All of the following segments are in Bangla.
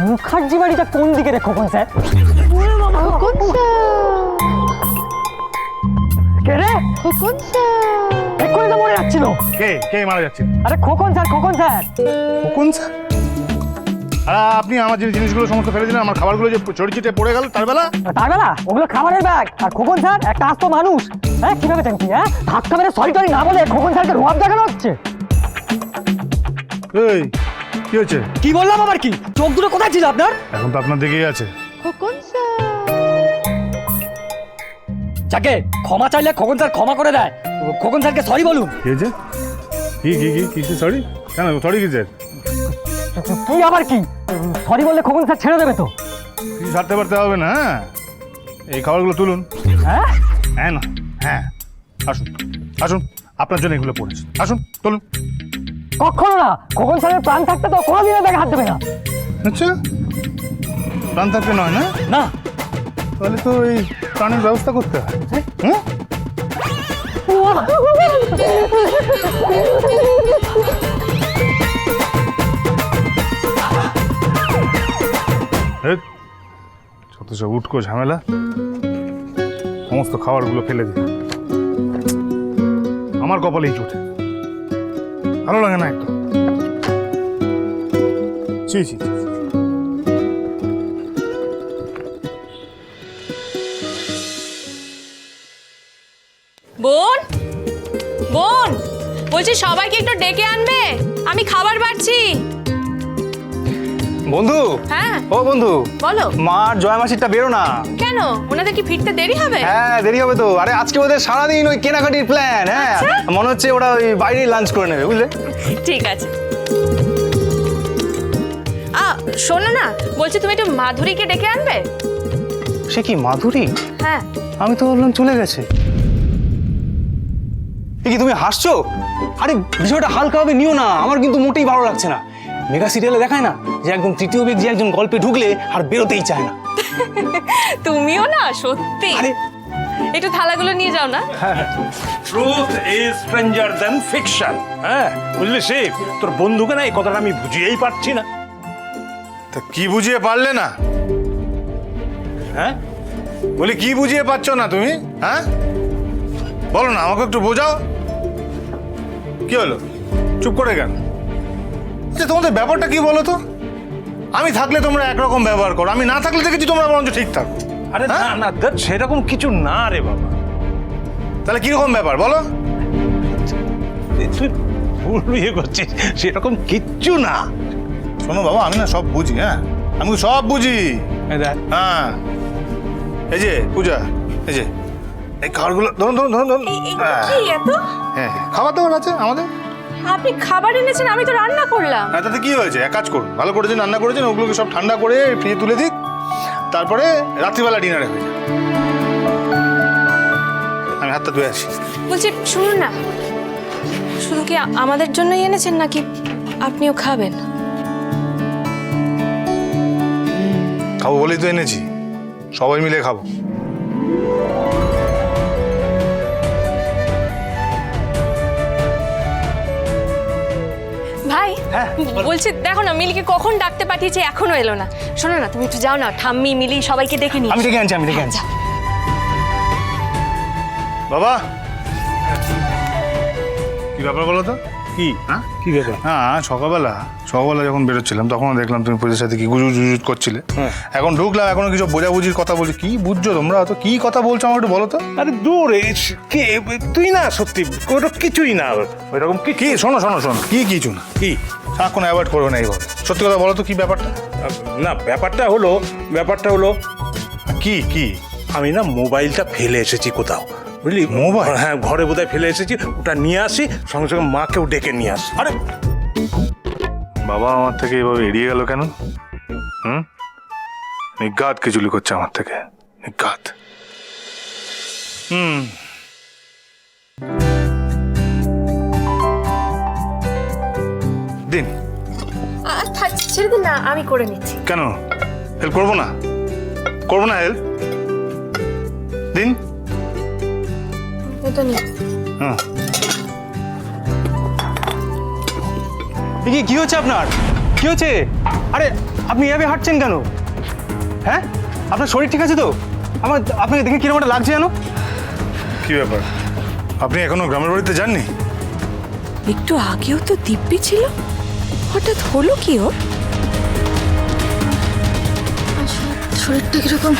মুখার্জি বাড়িটা কোন দিকে রে খোকন স্যার? খোকন স্যার, কে রে? খোকন স্যার। এক্ষুনি তো মরে যাচ্ছিল। কে কে মারা যাচ্ছে? আরে খোকন স্যার, খোকন স্যার। কোন স্যার? আর আপনি আমার যে জিনিসগুলো সমস্ত ফেলে দিলেন, আমার খাবারগুলো যে ছড়িয়ে পড়ে গেল তার বেলা। তার বেলা ওগুলো খাবারের ব্যাগ। আর খোকন স্যার একটা আস্ত মানুষ। হ্যাঁ কিভাবে চান কি? হ্যাঁ ধাক্কা মেরে সরি টরি না বলে খোকন স্যারকে রোয়াব দেখানো হচ্ছে। এই কি হচ্ছে? কি বললাম আবার কি? চোখ দুটো কোথায় ছিল আপনার? এখন তো আপনার দিকেই আছে। খোকন স্যার, যাকে ক্ষমা চাইলে খোকন স্যার ক্ষমা করে দেয়। খোকন স্যারকে সরি বলুন। কি হয়েছে? কি সরি? কেন সরি কিসের? কি আবার কি? সরি বললে খোকন স্যার ছেড়ে দেবে তো? কিছু ছাড়তে পারতে হবে না। হ্যাঁ এই খাবারগুলো তুলুন। হ্যাঁ হ্যাঁ না হ্যাঁ, আসুন আসুন, আপনার জন্য এগুলো পড়েছি। আসুন তুলুন। কখনো না। খোকন স্যারের প্রাণ থাকতে তো কোনোদিনের ব্যাগে হাত দেবে না। আচ্ছা, প্রাণ থাকতে নয় না? না। তাহলে তো এই প্রাণের ব্যবস্থা করতে হয়। হ্যাঁ যত সব উটকো ঝামেলা, সমস্ত খাবারগুলো ফেলে দিই। আমার কপালেই চোটে, ভালো লাগে না একদম। ছি ছি ছি। বোন, বোন, বলছি সবাইকে একটু ডেকে আনবে, আমি খাবার বাড়ছি। বন্ধু, হ্যাঁ ও বন্ধু, বলো। মার জয় মাসিরটা বেরো না। কেন, ওনাদের কি ফিরতে দেরি হবে? হ্যাঁ দেরি হবে তো। আরে আজকে ওদের সারাদিন ওই কেনাকাটির প্ল্যান। হ্যাঁ মনে হচ্ছে ওরা ওই বাইরে লাঞ্চ করে নেবে, বুঝলে? ঠিক আছে। শোনো না, বলছি তুমি একটু মাধুরীকে ডেকে আনবে। সে কি মাধুরী? হ্যাঁ। আমি তো ভাবলাম চলে গেছে। কি তুমি হাসছো? আরে বিষয়টা হালকাভাবে নিও না, আমার কিন্তু মোটেই ভালো লাগছে না। মেগা সিরিয়ালে দেখায় না যে একদম তৃতীয় ব্যক্তি একজন গল্পে ঢুকলে আর বেরোতেই চায় না। তুমিও না সত্যি। আরে একটু থালাগুলো নিয়ে যাও না। Truth is stranger than fiction. হ্যাঁ বুঝলি শিব, তোর বন্ধুকে না এই কথাটা আমি বুঝিয়েই পারছি না। তা কি বুঝিয়ে পারলে না? হ্যাঁ বলি কি বুঝিয়ে পারছো না তুমি? হ্যাঁ বলো না, আমাকে একটু বোঝাও। কি হলো, চুপ করে কেন? আচ্ছা তোমাদের ব্যাপারটা কি বলো তো? আমি থাকলে তোমরা একরকম ব্যবহার করো, আমি না থাকলে দেখেছি তোমরা বরঞ্চ ঠিক থাকো। আরে না হ্যাঁ? না দেখ, সেরকম কিছু না রে বাবা। তাহলে কিরকম ব্যাপার বলো? তুই ভুল ইয়ে করছিস, সেরকম কিচ্ছু না। শোনো বাবা, আমি না সব বুঝি। হ্যাঁ আমি সব বুঝি। এই দেখ, হ্যাঁ এই যে পূজা, এই যে এই খাবারগুলো ধরুন ধরুন ধরুন ধরুন। হ্যাঁ কি এত? হ্যাঁ খাবার দাবার আছে আমাদের। আপনি খাবার এনেছেন, আমি তো রান্না করলাম। হ্যাঁ তাতে কি হয়েছে? এক কাজ করুন, ভালো করেছেন রান্না করেছেন, ওগুলোকে সব ঠান্ডা করে ফ্রিজে তুলে দিক, তারপরে রাত্রিবেলা ডিনারে হয়ে যাবে। আমি হাতটা ধুয়ে আসি। বলছি শুনুন না, শুধু কি আমাদের জন্যই এনেছেন নাকি আপনিও খাবেন? খাবো বলেই তো এনেছি, সবাই মিলে খাবো। ভাই, বলছি দেখো না মিলিকে কখন ডাকতে পাঠিয়েছে, এখনো এলো না। শোনো না, তুমি একটু যাও না, ঠাম্মি মিলি সবাইকে ডেকে নিয়ে আমি এসো। ডেকে আনছি, আমি ডেকে আনছি। বাবা কি ব্যাপার বলো তো? কি হ্যাঁ কি ব্যাপার? হ্যাঁ সকালবেলা যখন বেরোচ্ছিলাম তখন দেখলাম তুমি পূজার সাথে কি গুজুট জুজুট করছিলে। এখন ঢুকলাম, এখনো কিছু বোঝাবুঝির কথা বলছি। কি বুঝছো তোমরা? তো কি কথা বলছো আমার একটু বলো তো। আরে দূর, কে তুই না, সত্যি ওটা কিছুই না, ওইরকম কি। কি শোনো শোনো শোনো, কি কিছু না, কি সারাক্ষণ অ্যাভয়েড করবে না এইভাবে। সত্যি কথা বলো তো কি ব্যাপারটা? না, ব্যাপারটা হলো কি কি? আমি না মোবাইলটা ফেলে এসেছি কোথাও, বুঝলি? মোবাইল? হ্যাঁ ঘরে বোধহয় ফেলে এসেছি, ওটা নিয়ে আসি, সঙ্গে সঙ্গে মাকেও ডেকে নিয়ে আসি। আরে বাবা আমার থেকে এইভাবে এড়িয়ে গেল কেন? নিঘাত কিছু করছে আমার থেকে, নিঘাত। দিন। ছেড়ে দিন না, আমি করে নিচ্ছি। কেন হেল্প করবো না? করবো না হেল্প? দিন। এটা নিয়ে হ্যাঁ কি হচ্ছে আপনার? কি হচ্ছে? আরে আপনি এভাবে হাঁটছেন কেন? হ্যাঁ, আপনার শরীর ঠিক আছে তো? আপনাকে দেখে কিরকম একটা লাগছে জানো? কি ব্যাপার, আপনি এখনো গ্রামের বাড়িতে যাননি? একটু আগেও তো দিব্যি ছিল, হঠাৎ হলো কি ওর? শরীরটা কিরকম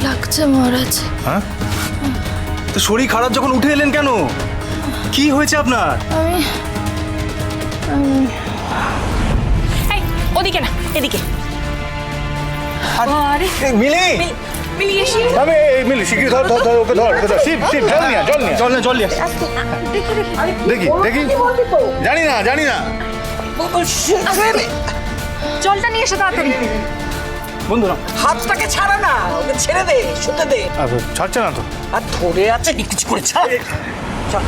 লাগছে মহারাজ। হ্যাঁ, তো শরীর খারাপ যখন উঠে এলেন কেন? কি হয়েছে আপনার? এই, ওদিকে না, এদিকে। আরে মিলি, মিলি এসে মিলি শিগগিরি ধর ধর ধর, ওকে ধর ওকে ধর। শিব শিব, জল নিয়ে আয়, জল নিয়ে আয়। জল নিয়ে দেখি দেখি, জানি না জলটা নিয়ে এসে তাড়াতাড়ি। বন্ধুরা, হাতটাকে ছাড়া না, ওকে ছেড়ে দে, শুতে দে। ছাড়ছে না তো। আর ধরে আছে কিছু করে ছাড়। চল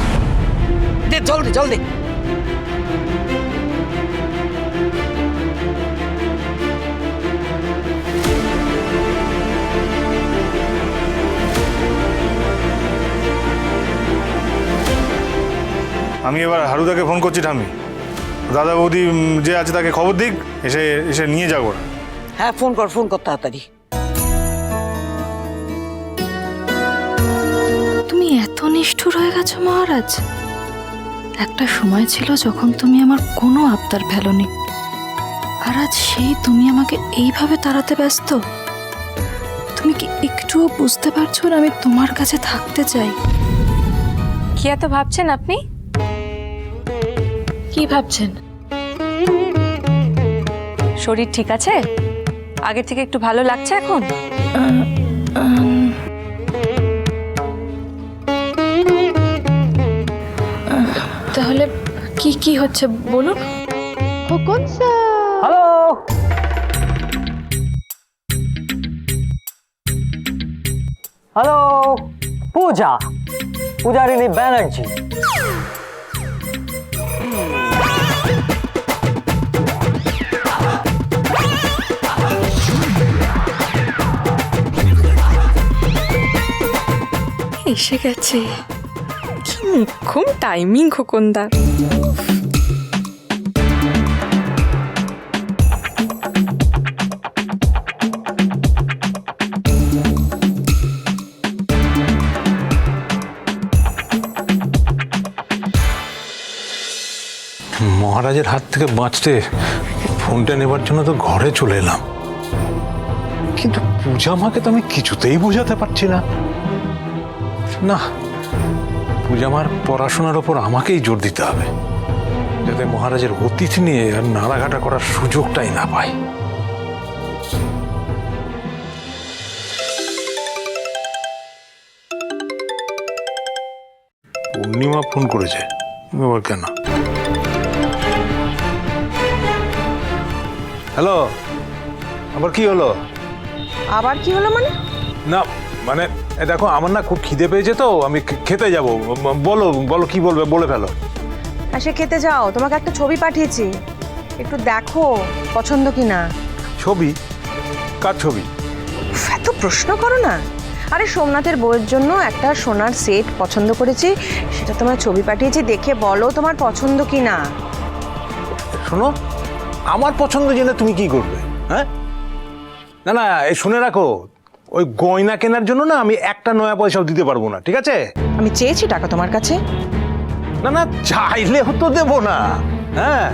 দে, জল দে, জল দে। আমি এবার হারুদাকে ফোন করছি ঠাম্মি, দাদা বৌদি যে আছে তাকে খবর দিক, এসে এসে নিয়ে যাবো। হ্যাঁ, ফোন কর তাড়াতাড়ি। তুমি এত নিষ্ঠুর হয়ে গেছো মহারাজ। একটা সময় ছিল যখন তুমি আমার কোনো আবদার ফেলোনি, আর আজ সেই তুমি আমাকে এইভাবে তাড়াতে ব্যস্ত। তুমি কি একটুও বুঝতে পারছো না আমি তোমার কাছে থাকতে চাই? কি এত ভাবছেন আপনি? কি ভাবছেন? শরীর ঠিক আছে? আগের থেকে একটু ভালো লাগছে এখন? তাহলে কি কি হচ্ছে বলুন। Khokon sir, hello, hello, Pujarini Banerjee. এসে গেছে, কি মুখ্যম টাইমিং খোকনদার। মহারাজের হাত থেকে বাঁচতে ফোনটা নেবার জন্য তো ঘরে চলে এলাম, কিন্তু পূজা মাকে তো আমি কিছুতেই বোঝাতে পারছি না। না, পূজা মার পড়াশোনার ওপর আমাকেই জোর দিতে হবে, যাতে মহারাজের অতিথি নিয়ে আর নাড়াঘাটা করার সুযোগটাই না পাই। পূর্ণিমা ফোন করেছে, এবার কেন? হ্যালো, আবার কি হলো? আবার কি হলো মানে? না মানে দেখো, আমার না খুব খিদে পেয়েছে তো, আমি খেতে যাব। বলো বলো, কি বলবে বলে ফেলো। সে খেতে যাও, তোমাকে একটা ছবি পাঠিয়েছি, একটু দেখো পছন্দ কিনা। ছবি? কার ছবি? এত প্রশ্ন করো না। আরে সোমনাথের বউয়ের জন্য একটা সোনার সেট পছন্দ করেছি, সেটা তোমার ছবি পাঠিয়েছি, দেখে বলো তোমার পছন্দ কিনা। শোনো, আমার পছন্দ জেনে তুমি কি করবে? হ্যাঁ, না না, এই শুনে রাখো, ওই গয়না কেনার জন্য না আমি একটা নয়া পয়সাও দিতে পারবো না, ঠিক আছে? আমি চেয়েছি টাকা তোমার কাছে। না না, চাইলে হতো দেবো না। হ্যাঁ,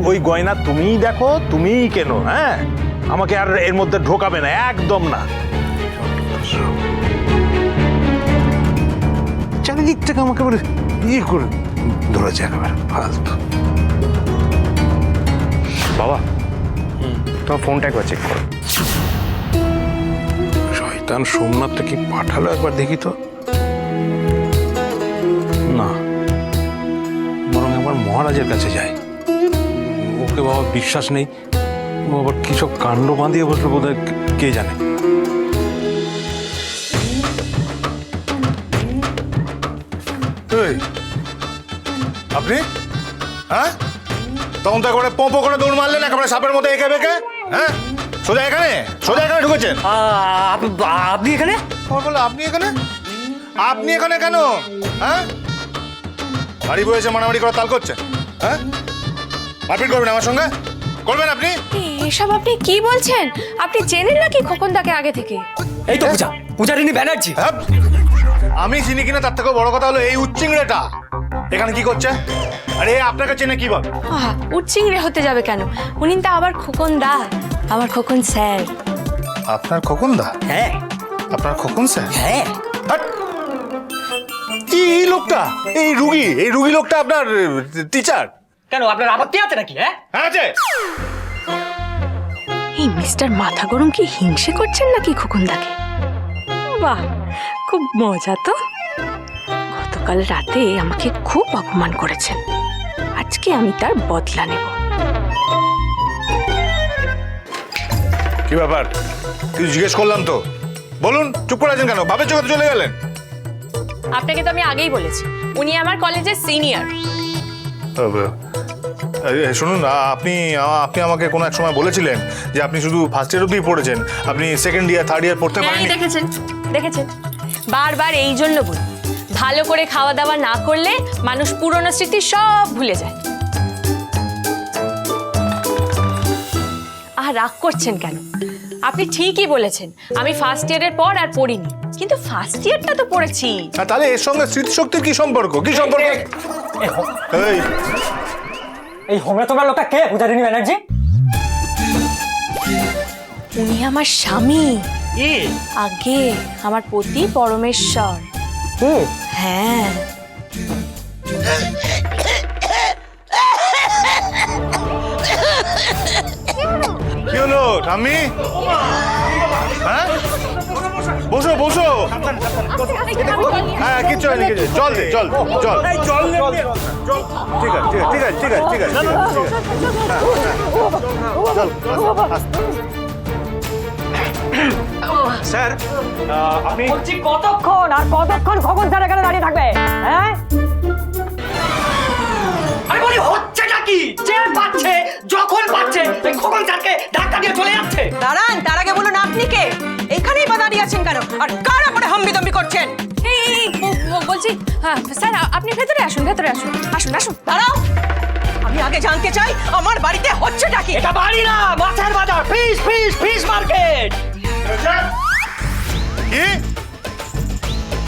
ওই গয়না তুমিই দেখো, তুমিই কেনো। হ্যাঁ, আমাকে আর এর মধ্যে ঢোকাবে না, একদম না। চারিদিক থেকে আমাকে বলে ইয়ে করে ধরেছে, একেবারে ফালতু। বাবা, তোমার ফোনটা একবার চেক করো। শয়তান সোমনাথটা কি পাঠালো, একবার দেখি তো। না, বরং একবার মহারাজের কাছে যাই। ওকে বাবা বিশ্বাস নেই, ও আবার কি সব কাণ্ড বাঁধিয়ে বসবে বোধহয়, কে জানে। আপনি হ্যাঁ, তখন তো একবারে পোঁপো করে দৌড় মারলেন, একেবারে সাপের মতো এঁকে বেঁকে। হ্যাঁ, সোজা এখানে ঢুকেছেন। আপনি এখানে? বলো, আপনি এখানে? আপনি এখানে কেন? হ্যাঁ, বাড়ি বসে মারামারি করার তাল করছেন? হ্যাঁ, মারপিট করবেন আমার সঙ্গে? করবেন আপনি? এসব আপনি কি বলছেন? আপনি চেনেন নাকি খোকনদাকে আগে থেকে? এই তো পূজা, পূজারিনী ব্যানার্জি। হ্যাঁ? আমি চিনি কিনা তার থেকেও বড় কথা হলো এই উচ্চিংড়েটা এখানে কি করছে? আরে আপনাকে চেনে কিভাবে? আহা, উচ্চিংড়ে হতে যাবে কেন? উনি তো আবার খোকনদা, আমার খোকন স্যার। আপনার খোকনদা? হ্যাঁ আপনার খোকন স্যার? হ্যাঁ। হাট! কি এই লোকটা, এই রুগী লোকটা আপনার টিচার? কেন আপনার আপত্তি আছে নাকি? হ্যাঁ হ্যাঁ আছে। এই মিস্টার মাথা গরম কি হিংসে করছেন নাকি খোকনদাকে? বাহ, খুব মজা তো। গতকাল রাতে আমাকে খুব অপমান করেছেন, আজকে আমি তার বদলা নেব। কি ব্যাপার? কিছু জিজ্ঞেস করলাম তো, বলুন। চুপ করে আছেন কেন? ভাবের চোখে চলে গেলেন। আপনাকে তো আমি আগেই বলেছি উনি আমার কলেজের সিনিয়র। শুনুন, আপনি আমাকে কোনো এক সময় বলেছিলেন যে আপনি শুধু ফার্স্ট ইয়ার অব্দি পড়েছেন, আপনি সেকেন্ড ইয়ার থার্ড ইয়ার পড়তে পারেননি। দেখেছেন বারবার এই জন্য বলি, ভালো করে খাওয়া দাওয়া না করলে মানুষ পুরনো স্মৃতি সব ভুলে যায়। রাগ করছেন কেন? আপনি ঠিকই বলেছেন, আমি ফার্স্ট ইয়ারের পর আর পড়িনি, কিন্তু ফার্স্ট ইয়ারটা তো পড়েছি। তাহলে এর সঙ্গে স্মৃতিশক্তির কি সম্পর্ক? এই হোমে তোমার লোকটা কে, পূজারিনী ব্যানার্জি? উনি আমার স্বামী, আগে আমার পতি পরমেশ্বর। হ্যাঁ। কি হলো ঠাম্মি? হ্যাঁ, বসো বসো। হ্যাঁ, কিচ্ছু হয়নি, জল দে, জল জল ঠিক আছে ঠিক আছে ঠিক আছে ঠিক আছে ঠিক আছে। স্যার আপনি বলছি কতক্ষণ খোকন স্যার এখানে দাঁড়িয়ে থাকবে? হ্যাঁ, আরে বলি হচ্ছেটা কি? যে পাচ্ছে যখন পাচ্ছে এই খোকন স্যারকে ধাক্কা দিয়ে চলে যাচ্ছে। দাঁড়ান, তার আগে বলুন আপনি কে? এখানেই বা দাঁড়িয়ে আছেন কেন? আর কার উপরে হাম্বিদম্বি করছেন? বলছি স্যার আপনি ভেতরে আসুন, ভেতরে আসুন, আসুন আসুন। দাঁড়াও, আমি আগে জানতে চাই আমার বাড়িতে হচ্ছেটা কি? এটা বাড়ি না, মাছের বাজার, ফিশ মার্কেট।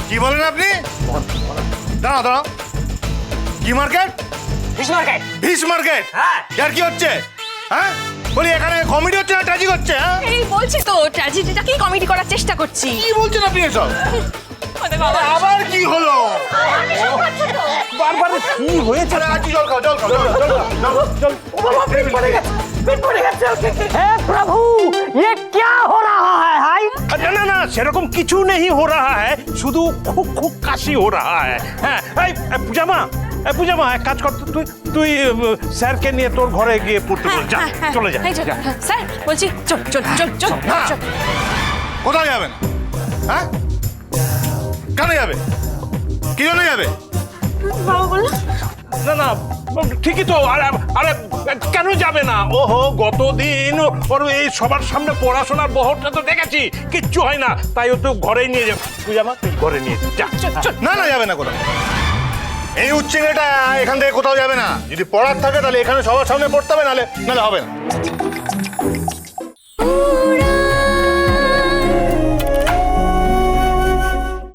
কি বলেন আপনি? দাঁড়াও দাঁড়াও, কি market? Fish market. Fish market? হ্যাঁ। ইয়ার কি হচ্ছে? হ্যাঁ, বলি এখানে কমেডি হচ্ছে না ট্র্যাজিক হচ্ছে? হ্যাঁ, এই বলছি তো ট্র্যাজেডিটাকেই কমেডি করার চেষ্টা করছি। কি বলছেন আপনি এসব? আবার কি হলো? বারবার কি হয়েছে? আরে আজকে জল খাও, জল খাও, জল খাও, জল খাও, हे प्रभु, ये क्या हो रहा है? हाय, না না না, সেরকম কিছু নেই हो रहा है, শুধু খুব খুব কাশি हो रहा है। হ্যাঁ, এই পূজামা এক কাজ কর, তুই স্যারকে নিয়ে তোর ঘরে গিয়ে পড়তে বল। যা, চলে যা। যা। স্যার বলছি চল চল চল চল না। চল। কোথায় যাবেন? হ্যাঁ, কেন যাবে? কি জন্য যাবে? বাবা বললো না না, ঠিকই তো। আরে কেন যাবে না? ওহো, গতদিন ওর এই সবার সামনে পড়াশোনার বহরটা তো দেখেছি, কিচ্ছু হয় না, তাই ও তো ঘরেই নিয়ে যাবে। পূজামা তুই ঘরে নিয়ে যা। না না, যাবে না কোথাও। এই উচ্চিংড়েটা এখান থেকে কোথাও যাবে না। যদি পড়ার থাকে তাহলে এখানে সবার সামনে পড়তে হবে, নাহলে হবে না।